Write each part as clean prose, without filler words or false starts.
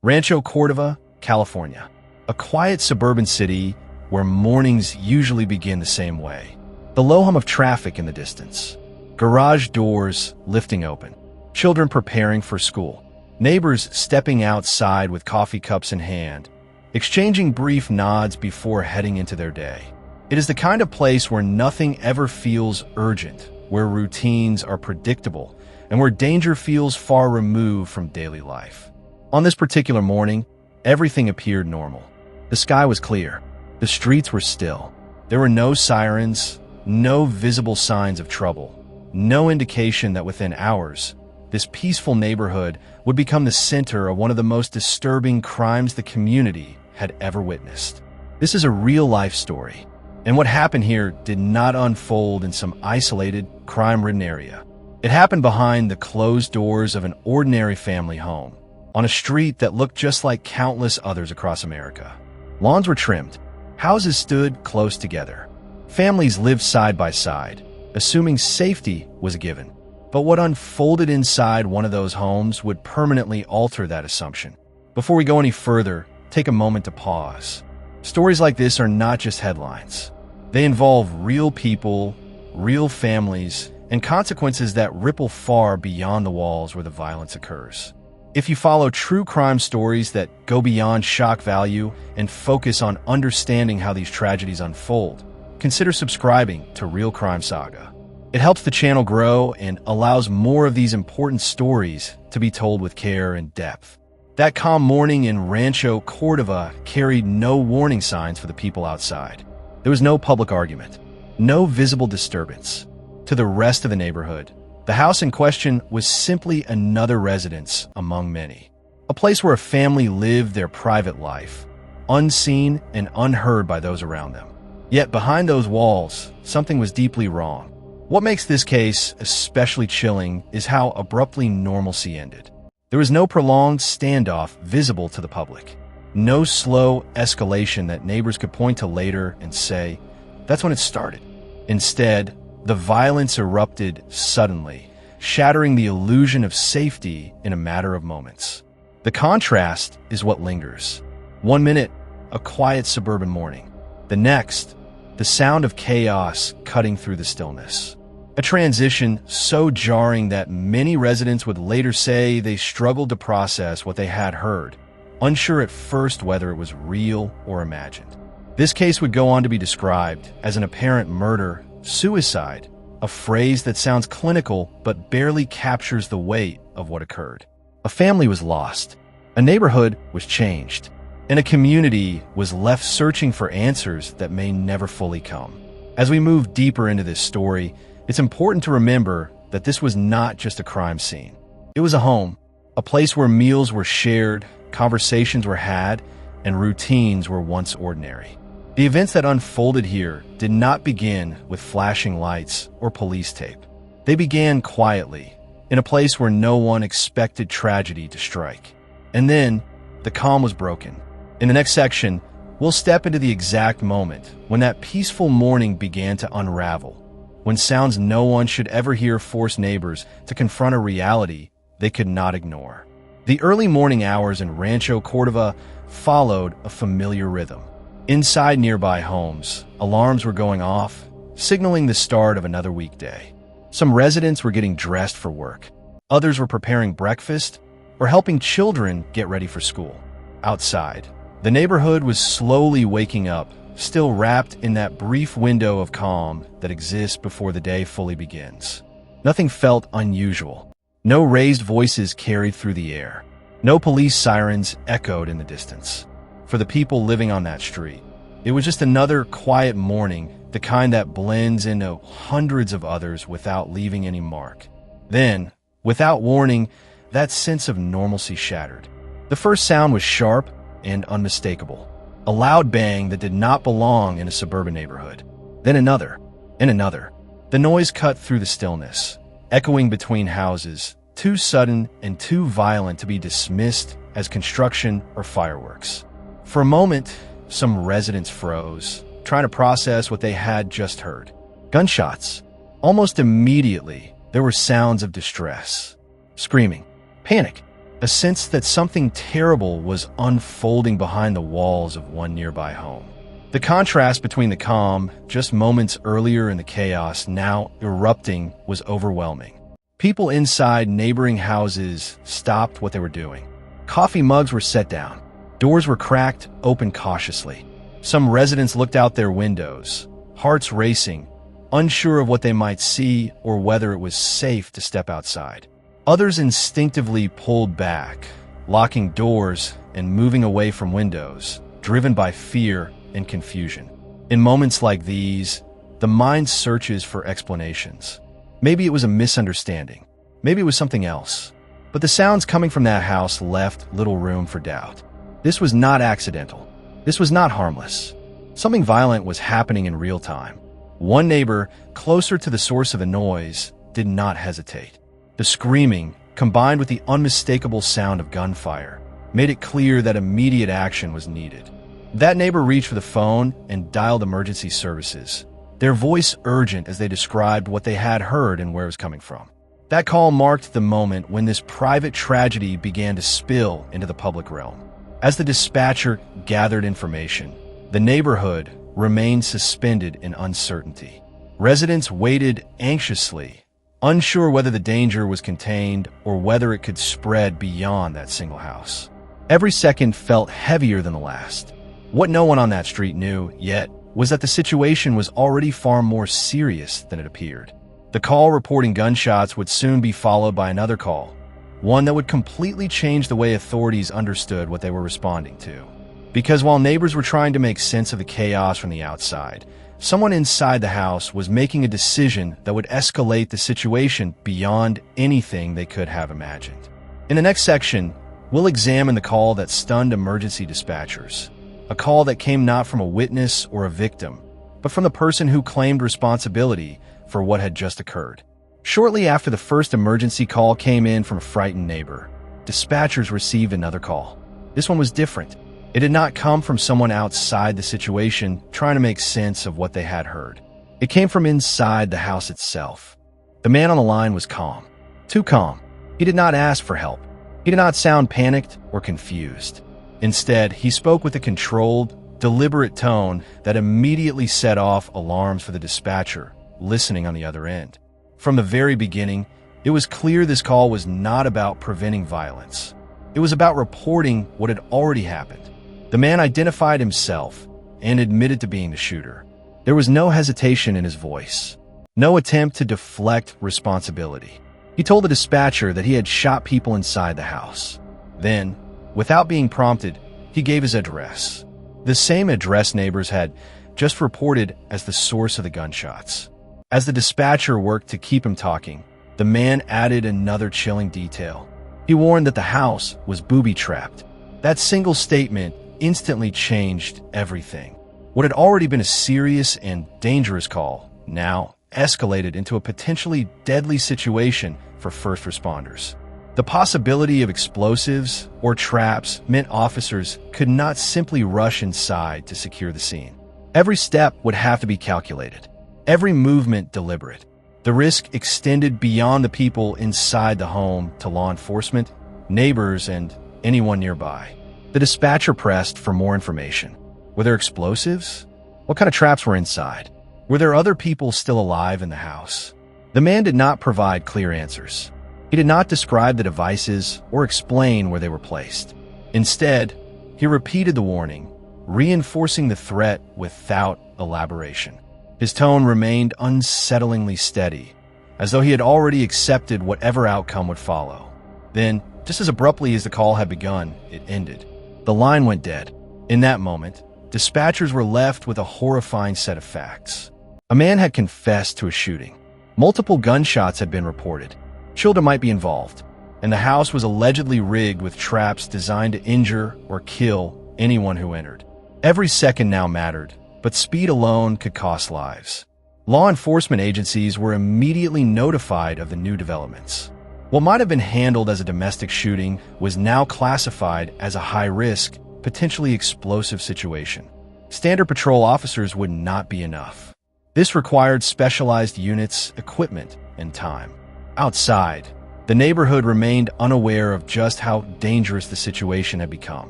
Rancho Cordova, California. A quiet suburban city where mornings usually begin the same way. The low hum of traffic in the distance. Garage doors lifting open. Children preparing for school. Neighbors stepping outside with coffee cups in hand, exchanging brief nods before heading into their day. It is the kind of place where nothing ever feels urgent, where routines are predictable, and where danger feels far removed from daily life. On this particular morning, everything appeared normal. The sky was clear. The streets were still. There were no sirens, no visible signs of trouble, no indication that within hours, this peaceful neighborhood would become the center of one of the most disturbing crimes the community had ever witnessed. This is a real-life story, and what happened here did not unfold in some isolated, crime-ridden area. It happened behind the closed doors of an ordinary family home, on a street that looked just like countless others across America. Lawns were trimmed. Houses stood close together. Families lived side by side, assuming safety was a given. But what unfolded inside one of those homes would permanently alter that assumption. Before we go any further, take a moment to pause. Stories like this are not just headlines. They involve real people, real families, and consequences that ripple far beyond the walls where the violence occurs. If you follow true crime stories that go beyond shock value and focus on understanding how these tragedies unfold, consider subscribing to Real Crime Saga. It helps the channel grow and allows more of these important stories to be told with care and depth. That calm morning in Rancho Cordova carried no warning signs for the people outside. There was no public argument, no visible disturbance. To the rest of the neighborhood, the house in question was simply another residence among many. A place where a family lived their private life, unseen and unheard by those around them. Yet behind those walls, something was deeply wrong. What makes this case especially chilling is how abruptly normalcy ended. There was no prolonged standoff visible to the public. No slow escalation that neighbors could point to later and say, "That's when it started." Instead, the violence erupted suddenly, shattering the illusion of safety in a matter of moments. The contrast is what lingers. 1 minute, a quiet suburban morning. The next, the sound of chaos cutting through the stillness. A transition so jarring that many residents would later say they struggled to process what they had heard, unsure at first whether it was real or imagined. This case would go on to be described as an apparent murder, suicide, a phrase that sounds clinical but barely captures the weight of what occurred. A family was lost, a neighborhood was changed, and a community was left searching for answers that may never fully come. As we move deeper into this story, it's important to remember that this was not just a crime scene. It was a home, a place where meals were shared, conversations were had, and routines were once ordinary. The events that unfolded here did not begin with flashing lights or police tape. They began quietly, in a place where no one expected tragedy to strike. And then, the calm was broken. In the next section, we'll step into the exact moment when that peaceful morning began to unravel, when sounds no one should ever hear forced neighbors to confront a reality they could not ignore. The early morning hours in Rancho Cordova followed a familiar rhythm. Inside nearby homes, alarms were going off, signaling the start of another weekday. Some residents were getting dressed for work. Others were preparing breakfast or helping children get ready for school. Outside, the neighborhood was slowly waking up, still wrapped in that brief window of calm that exists before the day fully begins. Nothing felt unusual. No raised voices carried through the air. No police sirens echoed in the distance. For the people living on that street, it was just another quiet morning, the kind that blends into hundreds of others without leaving any mark. Then, without warning, that sense of normalcy shattered. The first sound was sharp and unmistakable, a loud bang that did not belong in a suburban neighborhood. Then another, and another. The noise cut through the stillness, echoing between houses, too sudden and too violent to be dismissed as construction or fireworks. For a moment, some residents froze, trying to process what they had just heard. Gunshots. Almost immediately, there were sounds of distress. Screaming. Panic. a sense that something terrible was unfolding behind the walls of one nearby home. The contrast between the calm, just moments earlier, and the chaos now erupting was overwhelming. People inside neighboring houses stopped what they were doing. Coffee mugs were set down. Doors were cracked open cautiously. Some residents looked out their windows, hearts racing, unsure of what they might see or whether it was safe to step outside. Others instinctively pulled back, locking doors and moving away from windows, driven by fear and confusion. In moments like these, the mind searches for explanations. Maybe it was a misunderstanding. Maybe it was something else. But the sounds coming from that house left little room for doubt. This was not accidental. This was not harmless. Something violent was happening in real time. One neighbor, closer to the source of the noise, did not hesitate. The screaming, combined with the unmistakable sound of gunfire, made it clear that immediate action was needed. That neighbor reached for the phone and dialed emergency services, their voice urgent as they described what they had heard and where it was coming from. That call marked the moment when this private tragedy began to spill into the public realm. As the dispatcher gathered information, the neighborhood remained suspended in uncertainty. Residents waited anxiously, unsure whether the danger was contained or whether it could spread beyond that single house. Every second felt heavier than the last. What no one on that street knew yet was that the situation was already far more serious than it appeared. The call reporting gunshots would soon be followed by another call, one that would completely change the way authorities understood what they were responding to. Because while neighbors were trying to make sense of the chaos from the outside, someone inside the house was making a decision that would escalate the situation beyond anything they could have imagined. In the next section, we'll examine the call that stunned emergency dispatchers. A call that came not from a witness or a victim, but from the person who claimed responsibility for what had just occurred. Shortly after the first emergency call came in from a frightened neighbor, dispatchers received another call. This one was different. It did not come from someone outside the situation trying to make sense of what they had heard. It came from inside the house itself. The man on the line was calm. Too calm. He did not ask for help. He did not sound panicked or confused. Instead, he spoke with a controlled, deliberate tone that immediately set off alarms for the dispatcher listening on the other end. From the very beginning, it was clear this call was not about preventing violence. It was about reporting what had already happened. The man identified himself and admitted to being the shooter. There was no hesitation in his voice, no attempt to deflect responsibility. He told the dispatcher that he had shot people inside the house. Then, without being prompted, he gave his address. The same address neighbors had just reported as the source of the gunshots. As the dispatcher worked to keep him talking, the man added another chilling detail. He warned that the house was booby-trapped. That single statement instantly changed everything. What had already been a serious and dangerous call now escalated into a potentially deadly situation for first responders. The possibility of explosives or traps meant officers could not simply rush inside to secure the scene. Every step would have to be calculated, every movement deliberate. The risk extended beyond the people inside the home to law enforcement, neighbors, and anyone nearby. The dispatcher pressed for more information. Were there explosives? What kind of traps were inside? Were there other people still alive in the house? The man did not provide clear answers. He did not describe the devices or explain where they were placed. Instead, he repeated the warning, reinforcing the threat without elaboration. His tone remained unsettlingly steady, as though he had already accepted whatever outcome would follow. Then, just as abruptly as the call had begun, it ended. The line went dead. In that moment, dispatchers were left with a horrifying set of facts. A man had confessed to a shooting. Multiple gunshots had been reported. Children might be involved, and the house was allegedly rigged with traps designed to injure or kill anyone who entered. Every second now mattered, but speed alone could cost lives. Law enforcement agencies were immediately notified of the new developments. What might have been handled as a domestic shooting was now classified as a high-risk, potentially explosive situation. Standard patrol officers would not be enough. This required specialized units, equipment, and time. Outside, The neighborhood remained unaware of just how dangerous the situation had become.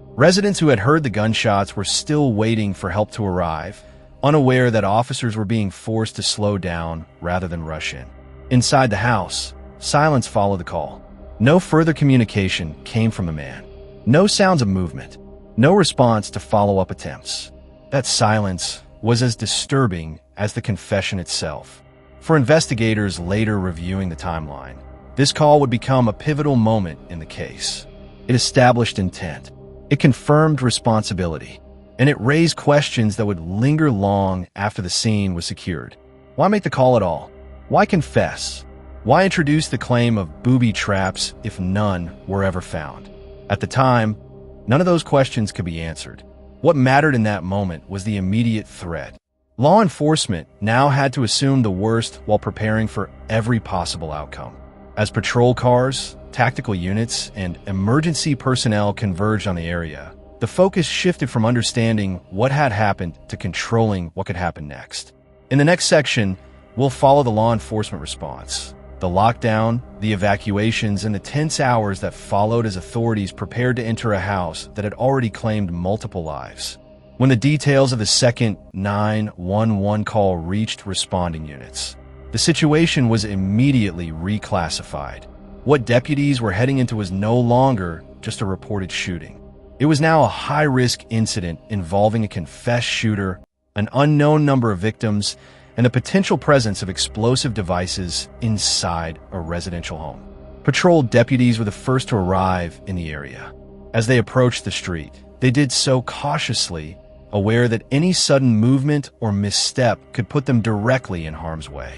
Residents who had heard the gunshots were still waiting for help to arrive, unaware that officers were being forced to slow down rather than rush in. Inside the house, silence followed the call. No further communication came from the man. No sounds of movement. No response to follow-up attempts. That silence was as disturbing as the confession itself. For investigators later reviewing the timeline, this call would become a pivotal moment in the case. It established intent. It confirmed responsibility. And it raised questions that would linger long after the scene was secured. Why make the call at all? Why confess? Why introduce the claim of booby traps if none were ever found? At the time, none of those questions could be answered. What mattered in that moment was the immediate threat. Law enforcement now had to assume the worst while preparing for every possible outcome. As patrol cars, tactical units, and emergency personnel converged on the area, the focus shifted from understanding what had happened to controlling what could happen next. In the next section, we'll follow the law enforcement response, the lockdown, the evacuations, and the tense hours that followed as authorities prepared to enter a house that had already claimed multiple lives. When the details of the second 911 call reached responding units, the situation was immediately reclassified. What deputies were heading into was no longer just a reported shooting. It was now a high-risk incident involving a confessed shooter, an unknown number of victims, and the potential presence of explosive devices inside a residential home. Patrol deputies were the first to arrive in the area. As they approached the street, they did so cautiously, aware that any sudden movement or misstep could put them directly in harm's way.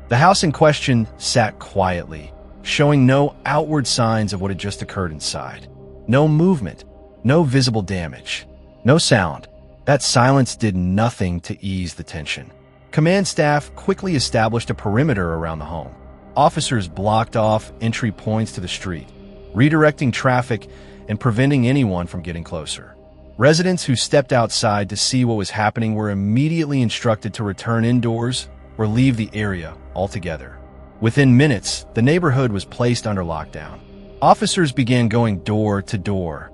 The house in question sat quietly, showing no outward signs of what had just occurred inside. No movement, no visible damage, no sound. That silence did nothing to ease the tension. Command staff quickly established a perimeter around the home. Officers blocked off entry points to the street, redirecting traffic and preventing anyone from getting closer. Residents who stepped outside to see what was happening were immediately instructed to return indoors or leave the area altogether. Within minutes, the neighborhood was placed under lockdown. Officers began going door to door,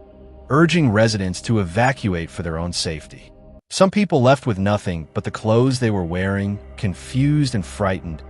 urging residents to evacuate for their own safety. Some people left with nothing but the clothes they were wearing, confused and frightened,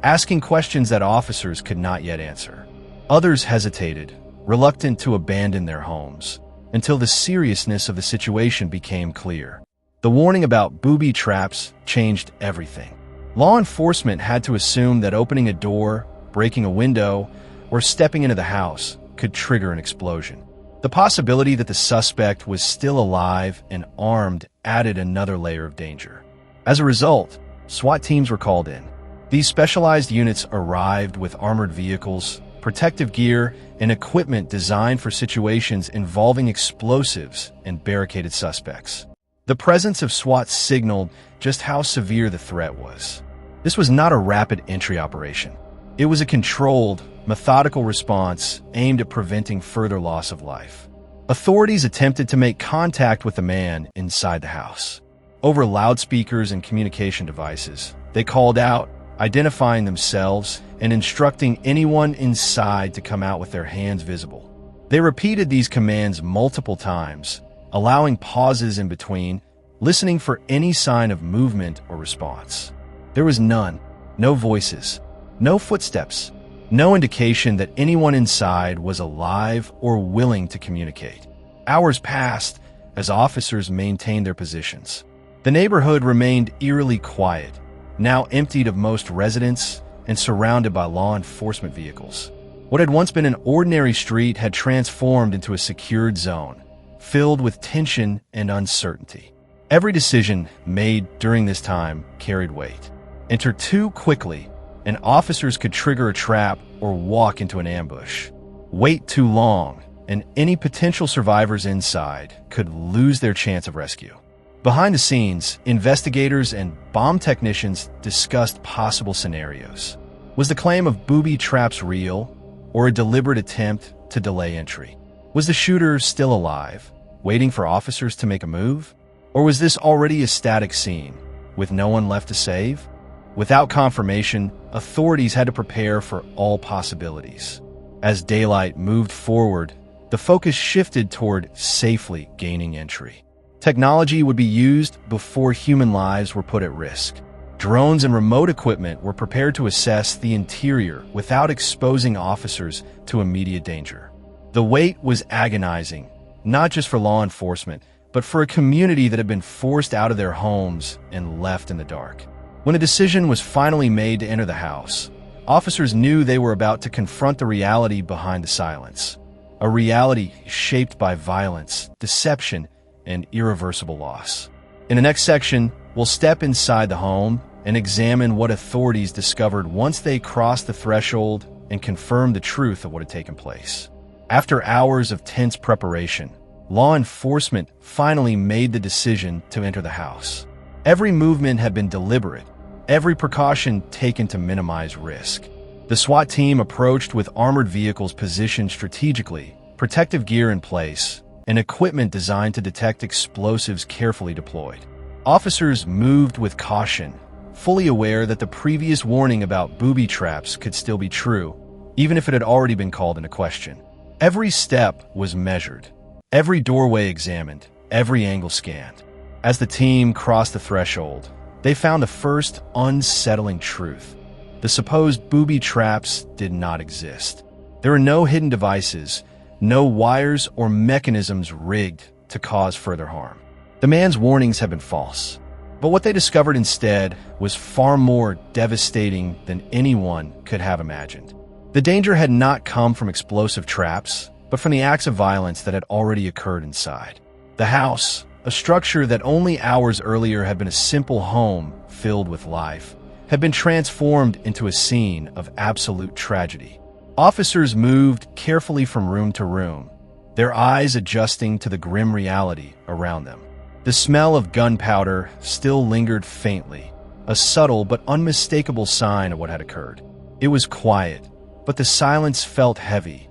asking questions that officers could not yet answer. Others hesitated, reluctant to abandon their homes, until the seriousness of the situation became clear. The warning about booby traps changed everything. Law enforcement had to assume that opening a door, breaking a window, or stepping into the house could trigger an explosion. The possibility that the suspect was still alive and armed added another layer of danger. As a result, SWAT teams were called in. These specialized units arrived with armored vehicles, protective gear, and equipment designed for situations involving explosives and barricaded suspects. The presence of SWAT signaled just how severe the threat was. This was not a rapid entry operation. It was a controlled, methodical response aimed at preventing further loss of life. Authorities attempted to make contact with the man inside the house. Over loudspeakers and communication devices, they called out, identifying themselves and instructing anyone inside to come out with their hands visible. They repeated these commands multiple times, allowing pauses in between, listening for any sign of movement or response. There was none, no voices, no footsteps, no indication that anyone inside was alive or willing to communicate. Hours passed as officers maintained their positions. The neighborhood remained eerily quiet, now emptied of most residents and surrounded by law enforcement vehicles. What had once been an ordinary street had transformed into a secured zone, filled with tension and uncertainty. Every decision made during this time carried weight. Enter too quickly, and officers could trigger a trap or walk into an ambush. Wait too long, and any potential survivors inside could lose their chance of rescue. Behind the scenes, investigators and bomb technicians discussed possible scenarios. Was the claim of booby traps real, or a deliberate attempt to delay entry? Was the shooter still alive, waiting for officers to make a move? Or was this already a static scene, with no one left to save? Without confirmation, authorities had to prepare for all possibilities. As daylight moved forward, the focus shifted toward safely gaining entry. Technology would be used before human lives were put at risk. Drones and remote equipment were prepared to assess the interior without exposing officers to immediate danger. The wait was agonizing, not just for law enforcement, but for a community that had been forced out of their homes and left in the dark. When a decision was finally made to enter the house, officers knew they were about to confront the reality behind the silence. A reality shaped by violence, deception, and irreversible loss. In the next section, we'll step inside the home and examine what authorities discovered once they crossed the threshold and confirmed the truth of what had taken place. After hours of tense preparation, law enforcement finally made the decision to enter the house. Every movement had been deliberate, every precaution taken to minimize risk. The SWAT team approached with armored vehicles positioned strategically, protective gear in place, and equipment designed to detect explosives carefully deployed. Officers moved with caution, fully aware that the previous warning about booby traps could still be true, even if it had already been called into question. Every step was measured, every doorway examined, every angle scanned. As the team crossed the threshold, they found the first unsettling truth. The supposed booby traps did not exist. There were no hidden devices, no wires or mechanisms rigged to cause further harm. The man's warnings had been false, but what they discovered instead was far more devastating than anyone could have imagined. The danger had not come from explosive traps, but from the acts of violence that had already occurred inside. The house, a structure that only hours earlier had been a simple home filled with life, had been transformed into a scene of absolute tragedy. Officers moved carefully from room to room, their eyes adjusting to the grim reality around them. The smell of gunpowder still lingered faintly, a subtle but unmistakable sign of what had occurred. It was quiet, but the silence felt heavy,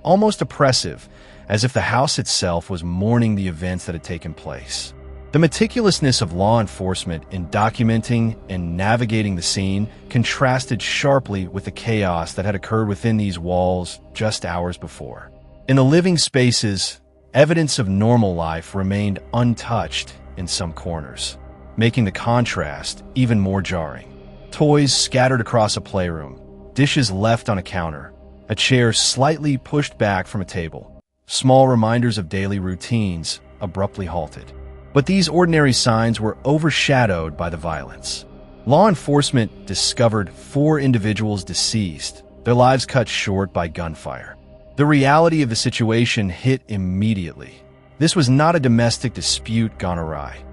almost oppressive, as if the house itself was mourning the events that had taken place. The meticulousness of law enforcement in documenting and navigating the scene contrasted sharply with the chaos that had occurred within these walls just hours before. In the living spaces, evidence of normal life remained untouched in some corners, making the contrast even more jarring. Toys scattered across a playroom, dishes left on a counter, a chair slightly pushed back from a table. Small reminders of daily routines abruptly halted. But these ordinary signs were overshadowed by the violence. Law enforcement discovered 4 individuals deceased, their lives cut short by gunfire. The reality of the situation hit immediately. This was not a domestic dispute gone awry.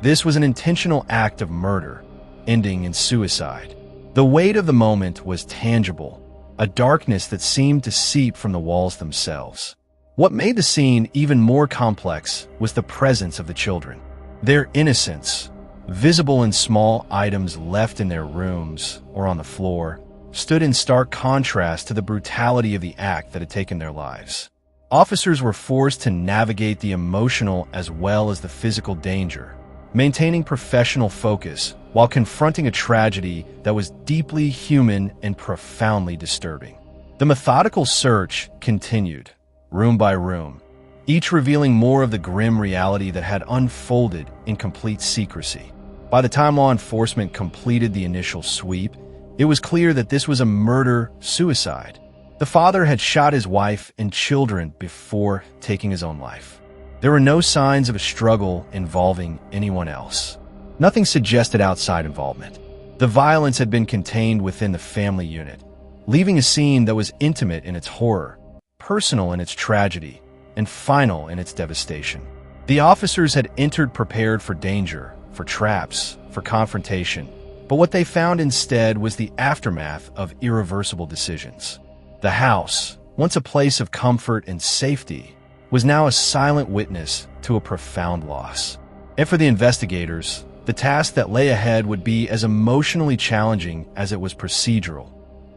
This was an intentional act of murder, ending in suicide. The weight of the moment was tangible, a darkness that seemed to seep from the walls themselves. What made the scene even more complex was the presence of the children. Their innocence, visible in small items left in their rooms or on the floor, stood in stark contrast to the brutality of the act that had taken their lives. Officers were forced to navigate the emotional as well as the physical danger, maintaining professional focus while confronting a tragedy that was deeply human and profoundly disturbing. The methodical search continued, room by room, each revealing more of the grim reality that had unfolded in complete secrecy. By the time law enforcement completed the initial sweep, it was clear that this was a murder-suicide. The father had shot his wife and children before taking his own life. There were no signs of a struggle involving anyone else. Nothing suggested outside involvement. The violence had been contained within the family unit, leaving a scene that was intimate in its horror, personal in its tragedy, and final in its devastation. The officers had entered prepared for danger, for traps, for confrontation, but what they found instead was the aftermath of irreversible decisions. The house, once a place of comfort and safety, was now a silent witness to a profound loss. And for the investigators, the task that lay ahead would be as emotionally challenging as it was procedural,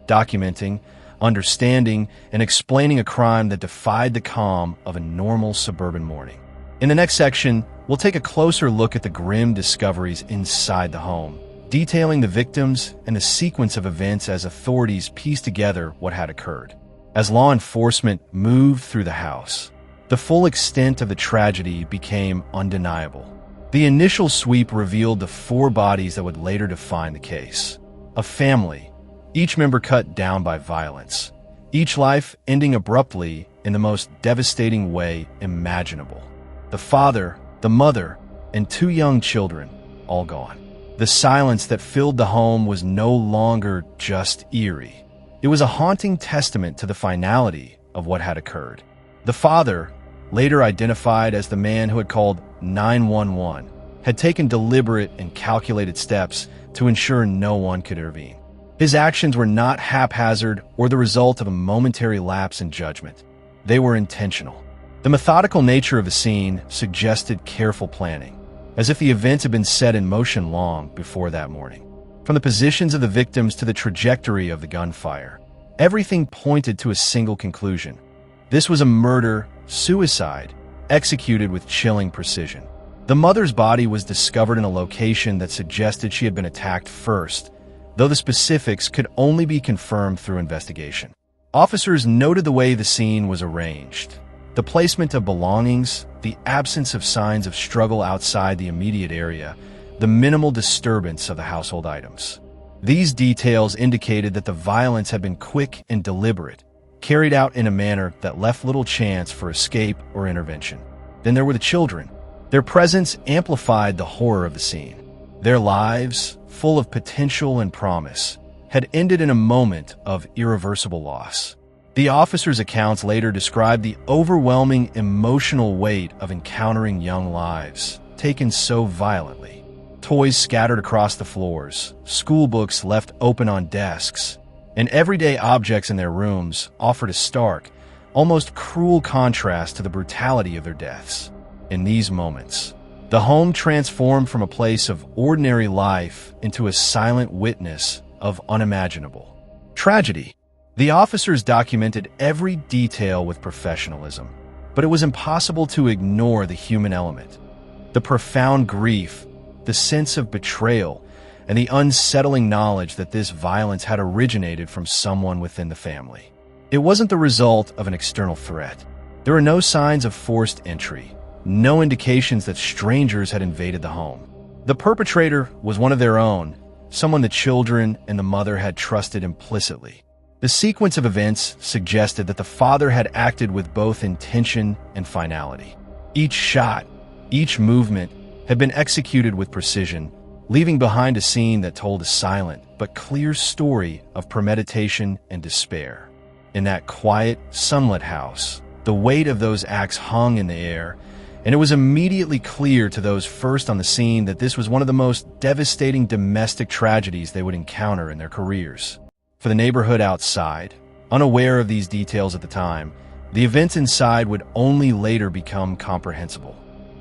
documenting, understanding, and explaining a crime that defied the calm of a normal suburban morning. In the next section, we'll take a closer look at the grim discoveries inside the home, detailing the victims and the sequence of events as authorities piece together what had occurred. As law enforcement moved through the house, the full extent of the tragedy became undeniable. The initial sweep revealed the 4 bodies that would later define the case. A family, each member cut down by violence, each life ending abruptly in the most devastating way imaginable. The father, the mother, and 2 young children, all gone. The silence that filled the home was no longer just eerie. It was a haunting testament to the finality of what had occurred. The father, later identified as the man who had called 911, had taken deliberate and calculated steps to ensure no one could intervene. His actions were not haphazard or the result of a momentary lapse in judgment. They were intentional. The methodical nature of the scene suggested careful planning, as if the events had been set in motion long before that morning. From the positions of the victims to the trajectory of the gunfire, everything pointed to a single conclusion. This was a murder-suicide executed with chilling precision. The mother's body was discovered in a location that suggested she had been attacked first, though the specifics could only be confirmed through investigation. Officers noted the way the scene was arranged. The placement of belongings, the absence of signs of struggle outside the immediate area, the minimal disturbance of the household items. These details indicated that the violence had been quick and deliberate, carried out in a manner that left little chance for escape or intervention. Then there were the children. Their presence amplified the horror of the scene. Their lives, full of potential and promise, had ended in a moment of irreversible loss. The officers' accounts later described the overwhelming emotional weight of encountering young lives, taken so violently. Toys scattered across the floors, school books left open on desks, and everyday objects in their rooms offered a stark, almost cruel contrast to the brutality of their deaths. In these moments, the home transformed from a place of ordinary life into a silent witness of unimaginable tragedy. The officers documented every detail with professionalism, but it was impossible to ignore the human element. The profound grief, the sense of betrayal, and the unsettling knowledge that this violence had originated from someone within the family. It wasn't the result of an external threat. There were no signs of forced entry, no indications that strangers had invaded the home. The perpetrator was one of their own, someone the children and the mother had trusted implicitly. The sequence of events suggested that the father had acted with both intention and finality. Each shot, each movement had been executed with precision, leaving behind a scene that told a silent but clear story of premeditation and despair. In that quiet, sunlit house, the weight of those acts hung in the air, and it was immediately clear to those first on the scene that this was one of the most devastating domestic tragedies they would encounter in their careers. For the neighborhood outside, unaware of these details at the time, the events inside would only later become comprehensible.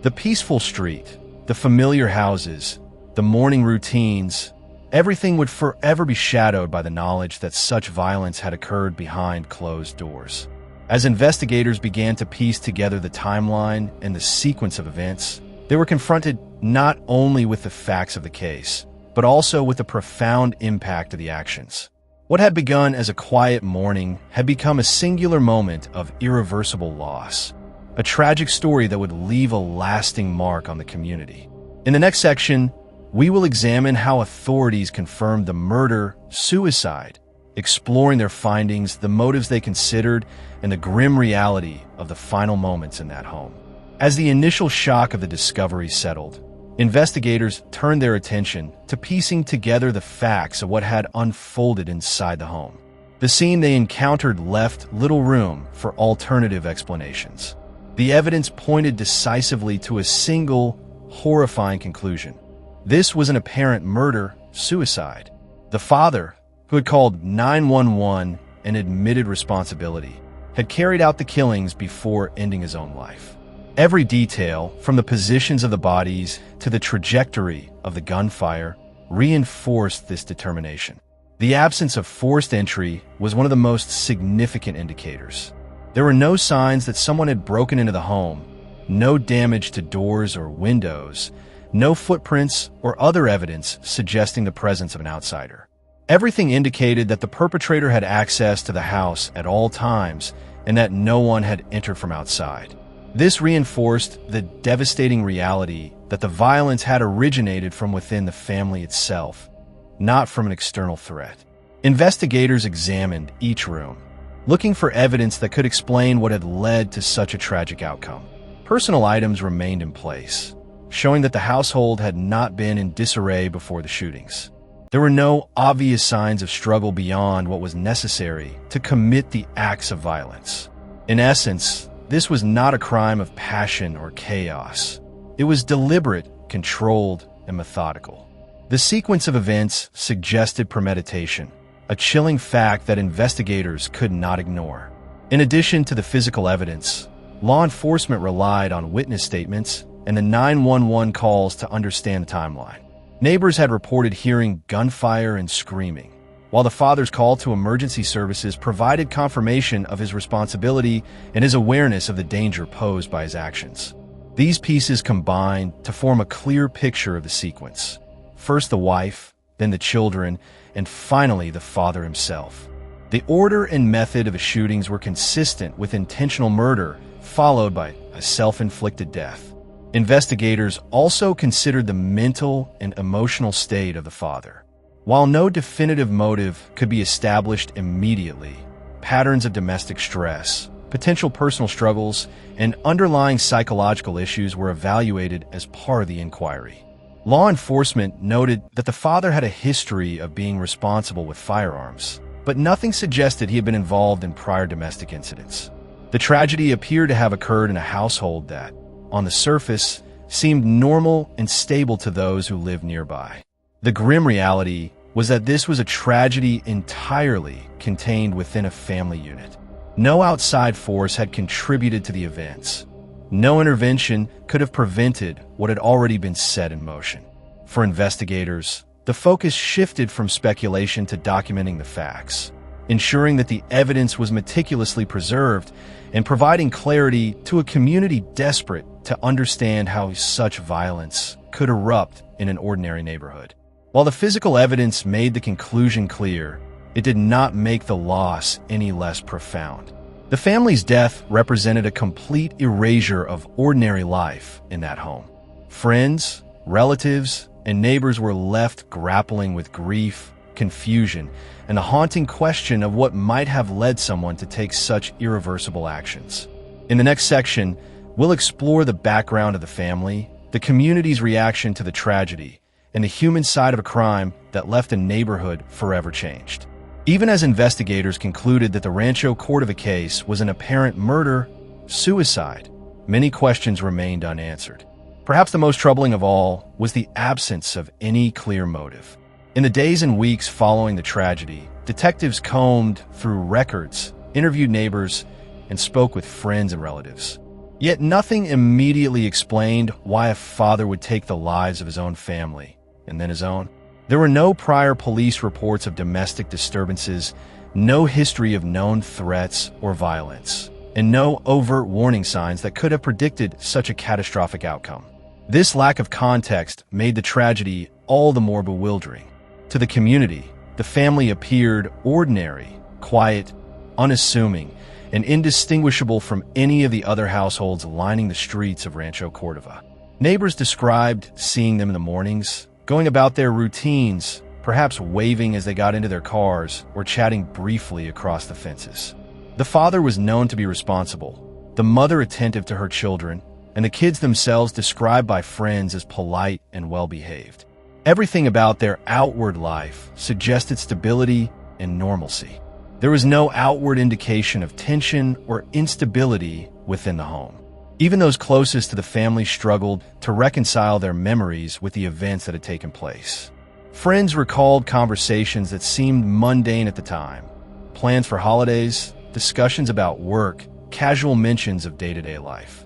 The peaceful street, the familiar houses, the morning routines, everything would forever be shadowed by the knowledge that such violence had occurred behind closed doors. As investigators began to piece together the timeline and the sequence of events, they were confronted not only with the facts of the case, but also with the profound impact of the actions. What had begun as a quiet morning had become a singular moment of irreversible loss, a tragic story that would leave a lasting mark on the community. In the next section, we will examine how authorities confirmed the murder-suicide, exploring their findings, the motives they considered, and the grim reality of the final moments in that home. As the initial shock of the discovery settled, investigators turned their attention to piecing together the facts of what had unfolded inside the home. The scene they encountered left little room for alternative explanations. The evidence pointed decisively to a single, horrifying conclusion. This was an apparent murder-suicide. The father, who had called 911 and admitted responsibility, had carried out the killings before ending his own life. Every detail, from the positions of the bodies to the trajectory of the gunfire, reinforced this determination. The absence of forced entry was one of the most significant indicators. There were no signs that someone had broken into the home, no damage to doors or windows, no footprints or other evidence suggesting the presence of an outsider. Everything indicated that the perpetrator had access to the house at all times and that no one had entered from outside. This reinforced the devastating reality that the violence had originated from within the family itself, not from an external threat. Investigators examined each room, looking for evidence that could explain what had led to such a tragic outcome. Personal items remained in place, showing that the household had not been in disarray before the shootings. There were no obvious signs of struggle beyond what was necessary to commit the acts of violence. In essence, this was not a crime of passion or chaos. It was deliberate, controlled, and methodical. The sequence of events suggested premeditation, a chilling fact that investigators could not ignore. In addition to the physical evidence, law enforcement relied on witness statements and the 911 calls to understand the timeline. Neighbors had reported hearing gunfire and screaming, while the father's call to emergency services provided confirmation of his responsibility and his awareness of the danger posed by his actions. These pieces combined to form a clear picture of the sequence. First the wife, then the children, and finally the father himself. The order and method of the shootings were consistent with intentional murder, followed by a self-inflicted death. Investigators also considered the mental and emotional state of the father. While no definitive motive could be established immediately, patterns of domestic stress, potential personal struggles, and underlying psychological issues were evaluated as part of the inquiry. Law enforcement noted that the father had a history of being responsible with firearms, but nothing suggested he had been involved in prior domestic incidents. The tragedy appeared to have occurred in a household that, on the surface, seemed normal and stable to those who lived nearby. The grim reality was that this was a tragedy entirely contained within a family unit. No outside force had contributed to the events. No intervention could have prevented what had already been set in motion. For investigators, the focus shifted from speculation to documenting the facts, ensuring that the evidence was meticulously preserved and providing clarity to a community desperate to understand how such violence could erupt in an ordinary neighborhood. While the physical evidence made the conclusion clear, it did not make the loss any less profound. The family's death represented a complete erasure of ordinary life in that home. Friends, relatives, and neighbors were left grappling with grief, confusion, and the haunting question of what might have led someone to take such irreversible actions. In the next section, we'll explore the background of the family, the community's reaction to the tragedy, and the human side of a crime that left a neighborhood forever changed. Even as investigators concluded that the Rancho Cordova case was an apparent murder-suicide, many questions remained unanswered. Perhaps the most troubling of all was the absence of any clear motive. In the days and weeks following the tragedy, detectives combed through records, interviewed neighbors, and spoke with friends and relatives. Yet nothing immediately explained why a father would take the lives of his own family, and then his own. There were no prior police reports of domestic disturbances, no history of known threats or violence, and no overt warning signs that could have predicted such a catastrophic outcome. This lack of context made the tragedy all the more bewildering. To the community, the family appeared ordinary, quiet, unassuming, and indistinguishable from any of the other households lining the streets of Rancho Cordova. Neighbors described seeing them in the mornings, going about their routines, perhaps waving as they got into their cars or chatting briefly across the fences. The father was known to be responsible, the mother attentive to her children, and the kids themselves described by friends as polite and well-behaved. Everything about their outward life suggested stability and normalcy. There was no outward indication of tension or instability within the home. Even those closest to the family struggled to reconcile their memories with the events that had taken place. Friends recalled conversations that seemed mundane at the time. Plans for holidays, discussions about work, casual mentions of day-to-day life.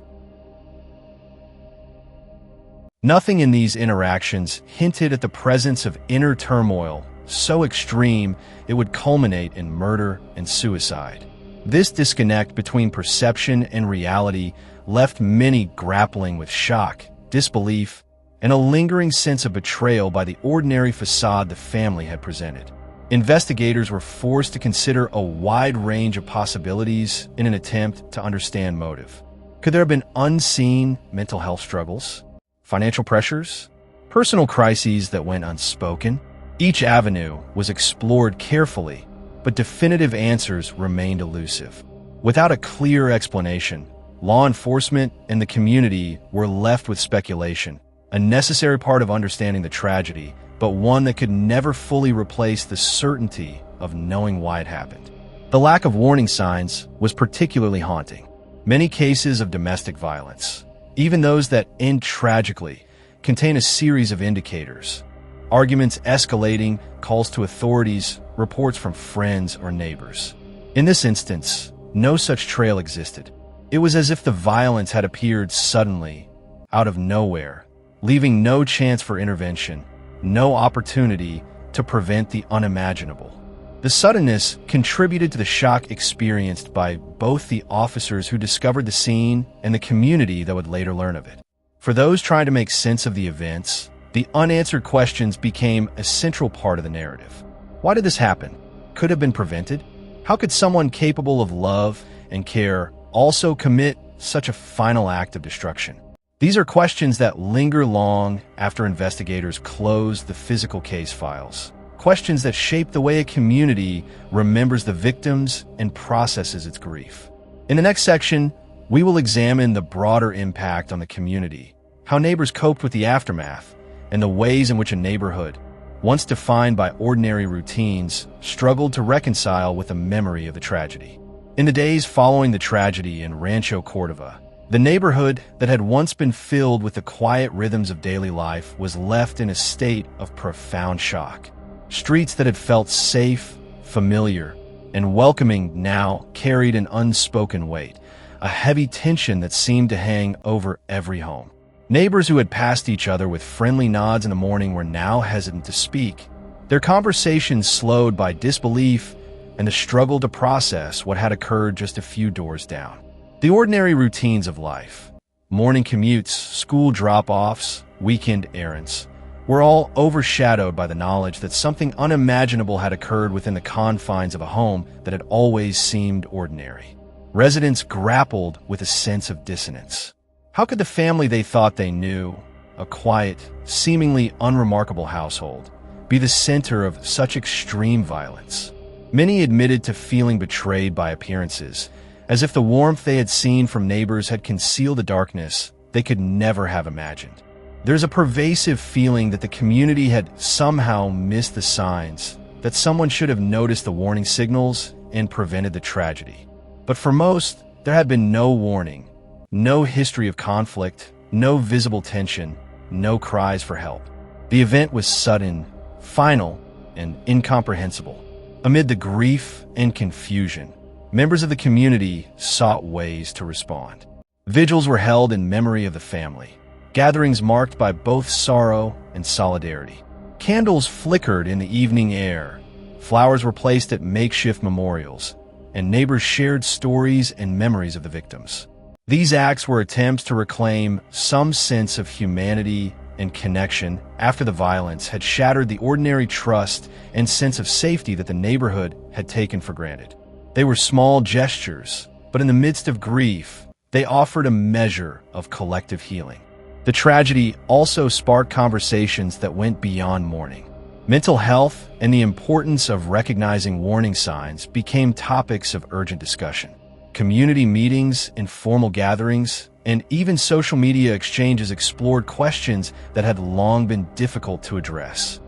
Nothing in these interactions hinted at the presence of inner turmoil so extreme it would culminate in murder and suicide. This disconnect between perception and reality left many grappling with shock, disbelief, and a lingering sense of betrayal by the ordinary facade the family had presented. Investigators were forced to consider a wide range of possibilities in an attempt to understand motive. Could there have been unseen mental health struggles, financial pressures, personal crises that went unspoken? Each avenue was explored carefully, but definitive answers remained elusive. Without a clear explanation, law enforcement and the community were left with speculation, a necessary part of understanding the tragedy, but one that could never fully replace the certainty of knowing why it happened. The lack of warning signs was particularly haunting. Many cases of domestic violence, even those that end tragically, contain a series of indicators. Arguments escalating, calls to authorities, reports from friends or neighbors. In this instance, no such trail existed. It was as if the violence had appeared suddenly, out of nowhere, leaving no chance for intervention, no opportunity to prevent the unimaginable. The suddenness contributed to the shock experienced by both the officers who discovered the scene and the community that would later learn of it. For those trying to make sense of the events, the unanswered questions became a central part of the narrative. Why did this happen? Could it have been prevented? How could someone capable of love and care also commit such a final act of destruction? These are questions that linger long after investigators close the physical case files. Questions that shape the way a community remembers the victims and processes its grief. In the next section, we will examine the broader impact on the community, how neighbors coped with the aftermath, and the ways in which a neighborhood, once defined by ordinary routines, struggled to reconcile with the memory of the tragedy. In the days following the tragedy in Rancho Cordova, the neighborhood that had once been filled with the quiet rhythms of daily life was left in a state of profound shock. Streets that had felt safe, familiar, and welcoming now carried an unspoken weight, a heavy tension that seemed to hang over every home. Neighbors who had passed each other with friendly nods in the morning were now hesitant to speak, their conversations slowed by disbelief and the struggle to process what had occurred just a few doors down. The ordinary routines of life, morning commutes, school drop-offs, weekend errands, were all overshadowed by the knowledge that something unimaginable had occurred within the confines of a home that had always seemed ordinary. Residents grappled with a sense of dissonance. How could the family they thought they knew, a quiet, seemingly unremarkable household, be the center of such extreme violence? Many admitted to feeling betrayed by appearances, as if the warmth they had seen from neighbors had concealed a darkness they could never have imagined. There's a pervasive feeling that the community had somehow missed the signs, that someone should have noticed the warning signals and prevented the tragedy. But for most, there had been no warning, no history of conflict, no visible tension, no cries for help. The event was sudden, final, and incomprehensible. Amid the grief and confusion, members of the community sought ways to respond. Vigils were held in memory of the family, gatherings marked by both sorrow and solidarity. Candles flickered in the evening air, flowers were placed at makeshift memorials, and neighbors shared stories and memories of the victims. These acts were attempts to reclaim some sense of humanity and connection after the violence had shattered the ordinary trust and sense of safety that the neighborhood had taken for granted. They were small gestures, but in the midst of grief, they offered a measure of collective healing. The tragedy also sparked conversations that went beyond mourning. Mental health and the importance of recognizing warning signs became topics of urgent discussion. Community meetings, informal gatherings, and even social media exchanges explored questions that had long been difficult to address.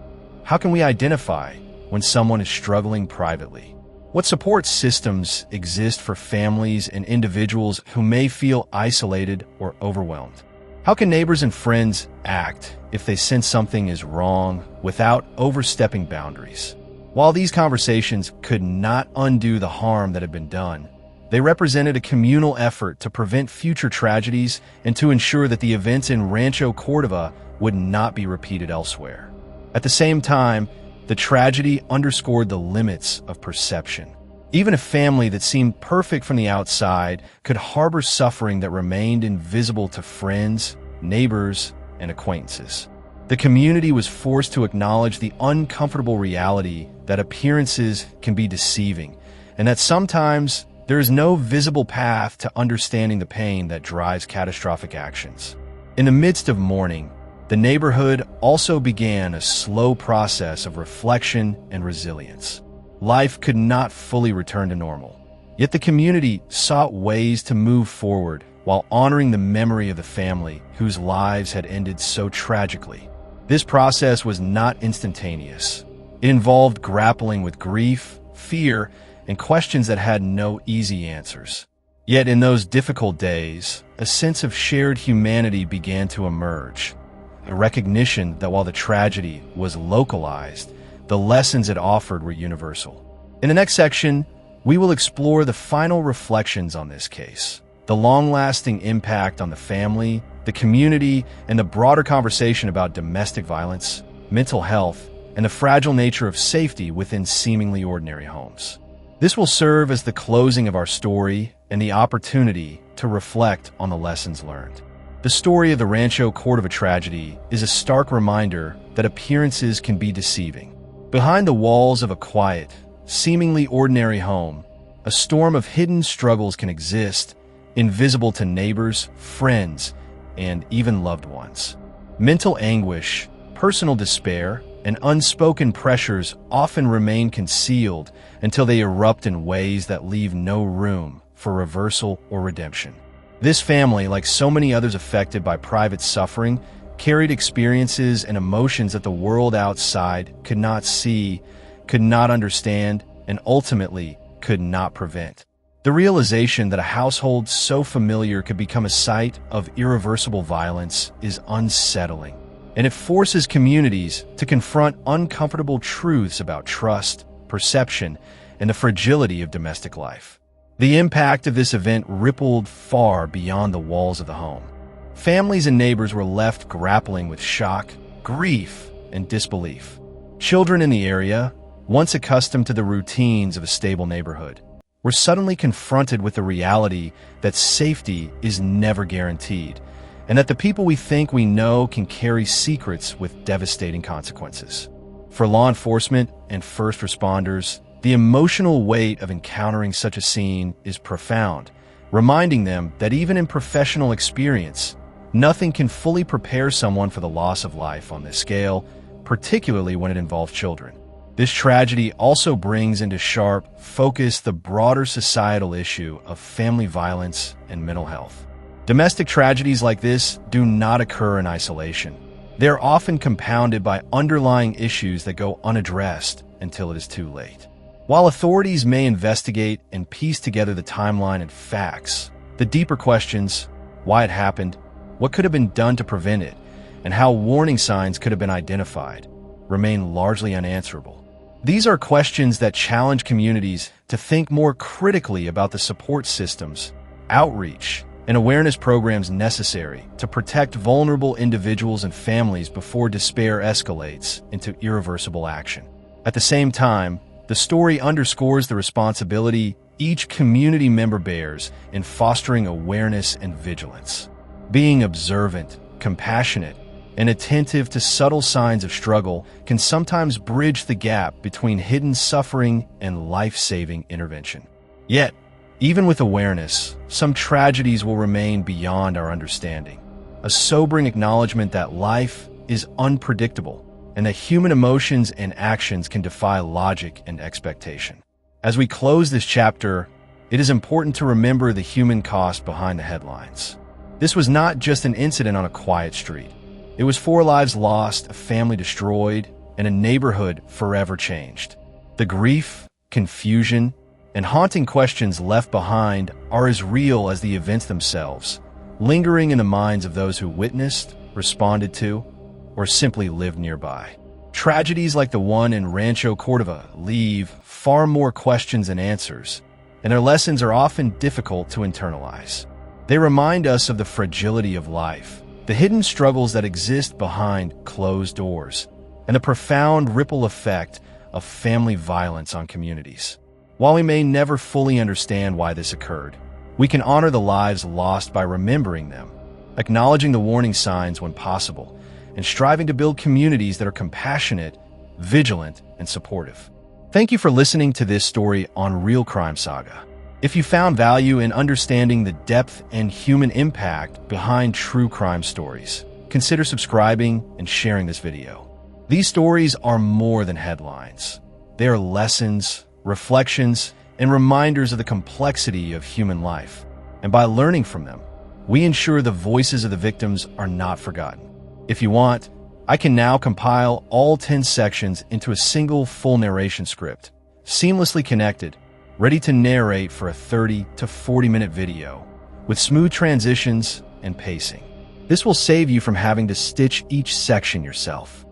How can we identify when someone is struggling privately? What support systems exist for families and individuals who may feel isolated or overwhelmed? How can neighbors and friends act if they sense something is wrong without overstepping boundaries? While these conversations could not undo the harm that had been done, they represented a communal effort to prevent future tragedies and to ensure that the events in Rancho Cordova would not be repeated elsewhere. At the same time, the tragedy underscored the limits of perception. Even a family that seemed perfect from the outside could harbor suffering that remained invisible to friends, neighbors, and acquaintances. The community was forced to acknowledge the uncomfortable reality that appearances can be deceiving, and that sometimes there is no visible path to understanding the pain that drives catastrophic actions. In the midst of mourning, the neighborhood also began a slow process of reflection and resilience. Life could not fully return to normal, yet the community sought ways to move forward while honoring the memory of the family whose lives had ended so tragically. This process was not instantaneous. It involved grappling with grief, fear, and questions that had no easy answers. Yet in those difficult days, a sense of shared humanity began to emerge, a recognition that while the tragedy was localized, the lessons it offered were universal. In the next section, we will explore the final reflections on this case, the long-lasting impact on the family, the community, and the broader conversation about domestic violence, mental health, and the fragile nature of safety within seemingly ordinary homes. This will serve as the closing of our story and the opportunity to reflect on the lessons learned. The story of the Rancho Cordova tragedy is a stark reminder that appearances can be deceiving. Behind the walls of a quiet, seemingly ordinary home, a storm of hidden struggles can exist, invisible to neighbors, friends, and even loved ones. Mental anguish, personal despair, and unspoken pressures often remain concealed until they erupt in ways that leave no room for reversal or redemption. This family, like so many others affected by private suffering, carried experiences and emotions that the world outside could not see, could not understand, and ultimately could not prevent. The realization that a household so familiar could become a site of irreversible violence is unsettling, and it forces communities to confront uncomfortable truths about trust, perception, and the fragility of domestic life. The impact of this event rippled far beyond the walls of the home. Families and neighbors were left grappling with shock, grief, and disbelief. Children in the area, once accustomed to the routines of a stable neighborhood, were suddenly confronted with the reality that safety is never guaranteed, and that the people we think we know can carry secrets with devastating consequences. For law enforcement and first responders, the emotional weight of encountering such a scene is profound, reminding them that even in professional experience, nothing can fully prepare someone for the loss of life on this scale, particularly when it involves children. This tragedy also brings into sharp focus the broader societal issue of family violence and mental health. Domestic tragedies like this do not occur in isolation. They are often compounded by underlying issues that go unaddressed until it is too late. While authorities may investigate and piece together the timeline and facts, the deeper questions, why it happened, what could have been done to prevent it, and how warning signs could have been identified, remain largely unanswerable. These are questions that challenge communities to think more critically about the support systems, outreach, and awareness programs necessary to protect vulnerable individuals and families before despair escalates into irreversible action. At the same time, the story underscores the responsibility each community member bears in fostering awareness and vigilance. Being observant, compassionate, and attentive to subtle signs of struggle can sometimes bridge the gap between hidden suffering and life-saving intervention. Yet, even with awareness, some tragedies will remain beyond our understanding, a sobering acknowledgement that life is unpredictable and that human emotions and actions can defy logic and expectation. As we close this chapter, it is important to remember the human cost behind the headlines. This was not just an incident on a quiet street. It was 4 lives lost, a family destroyed, and a neighborhood forever changed. The grief, confusion, and haunting questions left behind are as real as the events themselves, lingering in the minds of those who witnessed, responded to, or simply lived nearby. Tragedies like the one in Rancho Cordova leave far more questions than answers, and their lessons are often difficult to internalize. They remind us of the fragility of life, the hidden struggles that exist behind closed doors, and the profound ripple effect of family violence on communities. While we may never fully understand why this occurred, we can honor the lives lost by remembering them, acknowledging the warning signs when possible, and striving to build communities that are compassionate, vigilant, and supportive. Thank you for listening to this story on Real Crime Saga. If you found value in understanding the depth and human impact behind true crime stories, consider subscribing and sharing this video. These stories are more than headlines. They are lessons, reflections, and reminders of the complexity of human life. And by learning from them, we ensure the voices of the victims are not forgotten. If you want, I can now compile all 10 sections into a single full narration script, seamlessly connected, ready to narrate for a 30 to 40-minute video, with smooth transitions and pacing. This will save you from having to stitch each section yourself.